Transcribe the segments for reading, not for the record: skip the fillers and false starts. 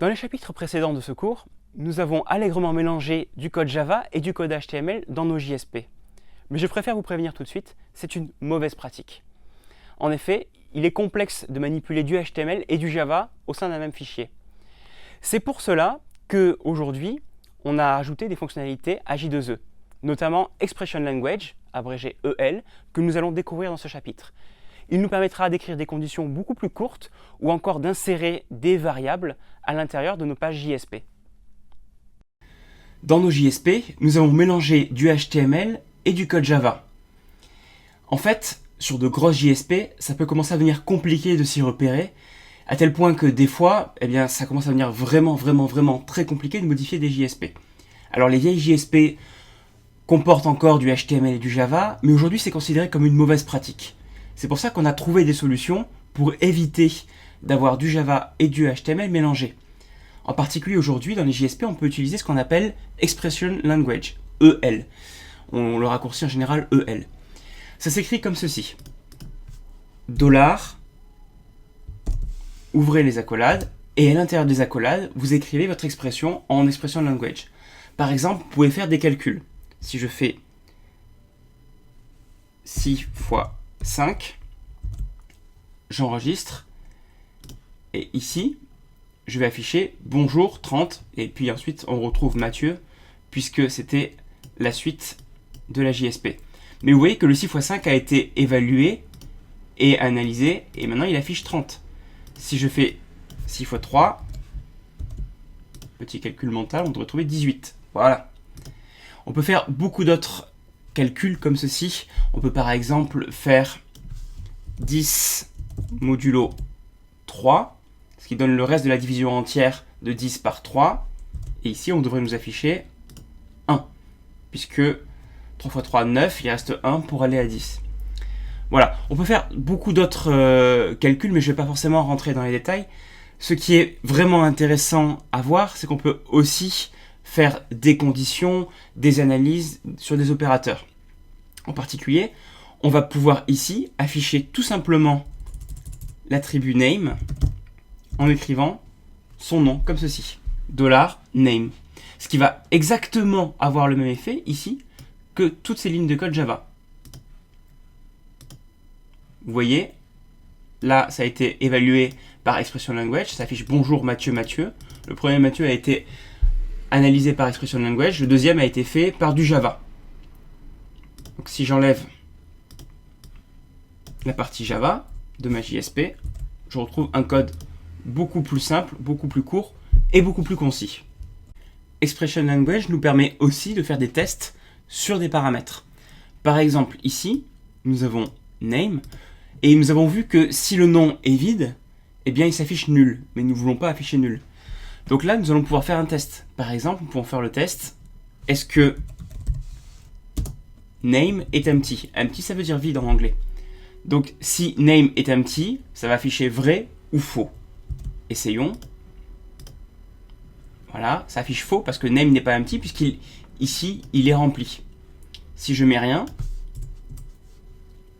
Dans les chapitres précédents de ce cours, nous avons allègrement mélangé du code Java et du code HTML dans nos JSP. Mais je préfère vous prévenir tout de suite, c'est une mauvaise pratique. En effet, il est complexe de manipuler du HTML et du Java au sein d'un même fichier. C'est pour cela qu'aujourd'hui, on a ajouté des fonctionnalités à J2E, notamment Expression Language, abrégé EL, que nous allons découvrir dans ce chapitre. Il nous permettra d'écrire des conditions beaucoup plus courtes ou encore d'insérer des variables à l'intérieur de nos pages JSP. Dans nos JSP, nous avons mélangé du HTML et du code Java. En fait, sur de grosses JSP, ça peut commencer à devenir compliqué de s'y repérer, à tel point que des fois, ça commence à devenir vraiment très compliqué de modifier des JSP. Alors les vieilles JSP comportent encore du HTML et du Java, mais aujourd'hui c'est considéré comme une mauvaise pratique. C'est pour ça qu'on a trouvé des solutions pour éviter d'avoir du Java et du HTML mélangés. En particulier aujourd'hui, dans les JSP, on peut utiliser ce qu'on appelle Expression Language, EL. On le raccourcit en général EL. Ça s'écrit comme ceci. $, ouvrez les accolades, et à l'intérieur des accolades, vous écrivez votre expression en Expression Language. Par exemple, vous pouvez faire des calculs. Si je fais 6 fois 5, j'enregistre, et ici, je vais afficher bonjour 30, et puis ensuite on retrouve Mathieu, puisque c'était la suite de la JSP. Mais vous voyez que le 6 x 5 a été évalué et analysé, et maintenant il affiche 30. Si je fais 6 x 3, petit calcul mental, on devrait trouver 18. Voilà. On peut faire beaucoup d'autres calculs comme ceci. On peut par exemple faire 10 modulo 3, ce qui donne le reste de la division entière de 10 par 3. Et ici, on devrait nous afficher 1, puisque 3 x 3, 9, il reste 1 pour aller à 10. Voilà, on peut faire beaucoup d'autres calculs, mais je ne vais pas forcément rentrer dans les détails. Ce qui est vraiment intéressant à voir, c'est qu'on peut aussi faire des conditions, des analyses sur des opérateurs. En particulier, on va pouvoir ici afficher tout simplement l'attribut name en écrivant son nom comme ceci, $name. Ce qui va exactement avoir le même effet ici que toutes ces lignes de code Java. Vous voyez, là ça a été évalué par Expression Language, ça affiche bonjour Mathieu. Le premier Mathieu a été analysé par Expression Language, le deuxième a été fait par du Java. Donc si j'enlève la partie Java de ma JSP, je retrouve un code beaucoup plus simple, beaucoup plus court et beaucoup plus concis. Expression Language nous permet aussi de faire des tests sur des paramètres. Par exemple, ici, nous avons name, et nous avons vu que si le nom est vide, eh bien il s'affiche nul, mais nous ne voulons pas afficher nul. Donc là, nous allons pouvoir faire un test. Par exemple, nous pouvons faire le test, est-ce que name est empty? Empty, ça veut dire vide en anglais. Donc si name est empty, ça va afficher vrai ou faux. Essayons. Voilà, ça affiche faux parce que name n'est pas empty puisqu'ici, il est rempli. Si je mets rien,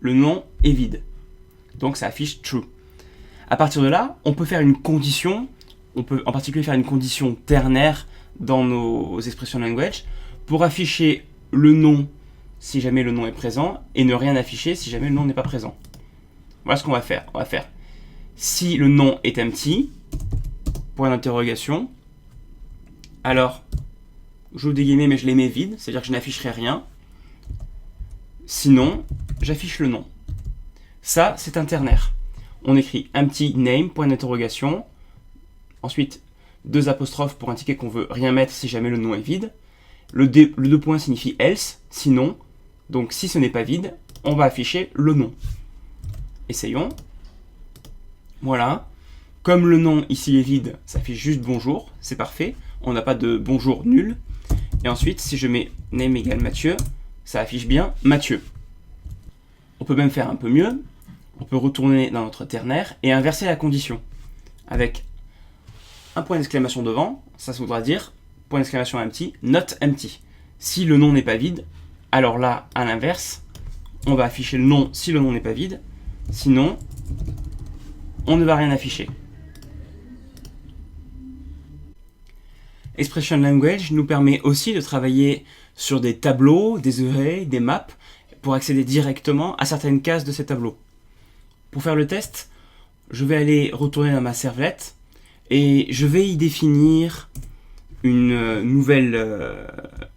le nom est vide. Donc ça affiche true. À partir de là, on peut faire une condition. On peut en particulier faire une condition ternaire dans nos expressions language pour afficher le nom si jamais le nom est présent et ne rien afficher si jamais le nom n'est pas présent. Voilà ce qu'on va faire. On va faire si le nom est empty, point d'interrogation, alors j'ouvre des guillemets mais je les mets vides, c'est-à-dire que je n'afficherai rien. Sinon, j'affiche le nom. Ça, c'est un ternaire. On écrit empty name, point d'interrogation. Ensuite, 2 apostrophes pour indiquer qu'on veut rien mettre si jamais le nom est vide. Le 2 points signifie else, sinon. Donc si ce n'est pas vide, on va afficher le nom. Essayons. Voilà. Comme le nom ici est vide, ça affiche juste bonjour, c'est parfait. On n'a pas de bonjour nul. Et ensuite, si je mets name égale Mathieu, ça affiche bien Mathieu. On peut même faire un peu mieux. On peut retourner dans notre ternaire et inverser la condition. Avec un point d'exclamation devant, ça voudra dire point d'exclamation empty, not empty. Si le nom n'est pas vide, alors là, à l'inverse, on va afficher le nom si le nom n'est pas vide. Sinon, on ne va rien afficher. Expression Language nous permet aussi de travailler sur des tableaux, des arrays, des maps, pour accéder directement à certaines cases de ces tableaux. Pour faire le test, je vais aller retourner dans ma servlette et je vais y définir une nouvelle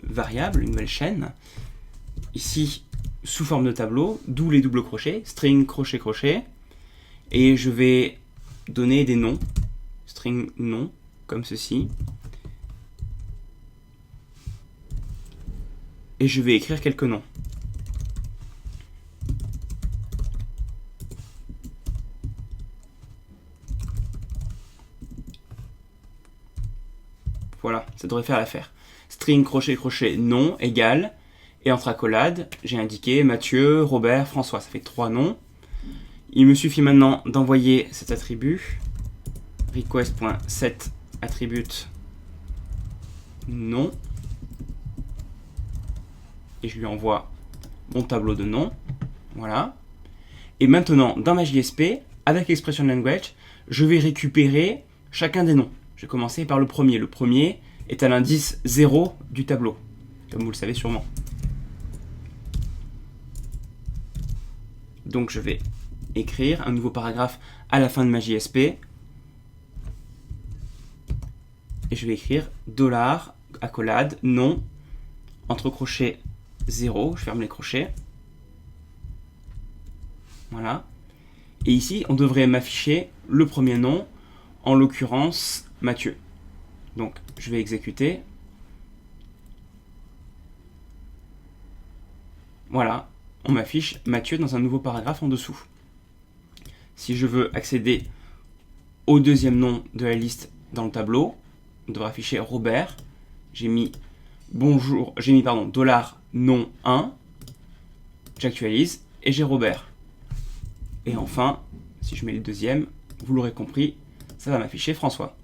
variable, une nouvelle chaîne, ici sous forme de tableau, d'où les doubles crochets, string, crochet, crochet, et je vais donner des noms, string nom, comme ceci, et je vais écrire quelques noms. Voilà, ça devrait faire l'affaire. String, crochet, crochet, nom, égal. Et entre accolades, j'ai indiqué Mathieu, Robert, François. Ça fait 3 noms. Il me suffit maintenant d'envoyer cet attribut. Request.set attribute nom. Et je lui envoie mon tableau de nom. Voilà. Et maintenant, dans ma JSP, avec Expression Language, je vais récupérer chacun des noms. Je vais commencer par le premier. Le premier est à l'indice 0 du tableau, comme vous le savez sûrement. Donc je vais écrire un nouveau paragraphe à la fin de ma JSP. Et je vais écrire $, accolade, nom, entre crochets 0, je ferme les crochets. Voilà. Et ici, on devrait m'afficher le premier nom, en l'occurrence Mathieu. Donc, je vais exécuter. Voilà, on m'affiche Mathieu dans un nouveau paragraphe en dessous. Si je veux accéder au deuxième nom de la liste dans le tableau, on devrait afficher Robert. J'ai mis bonjour, j'ai mis pardon, $nom 1. J'actualise et j'ai Robert. Et enfin, si je mets le deuxième, vous l'aurez compris, ça va m'afficher François.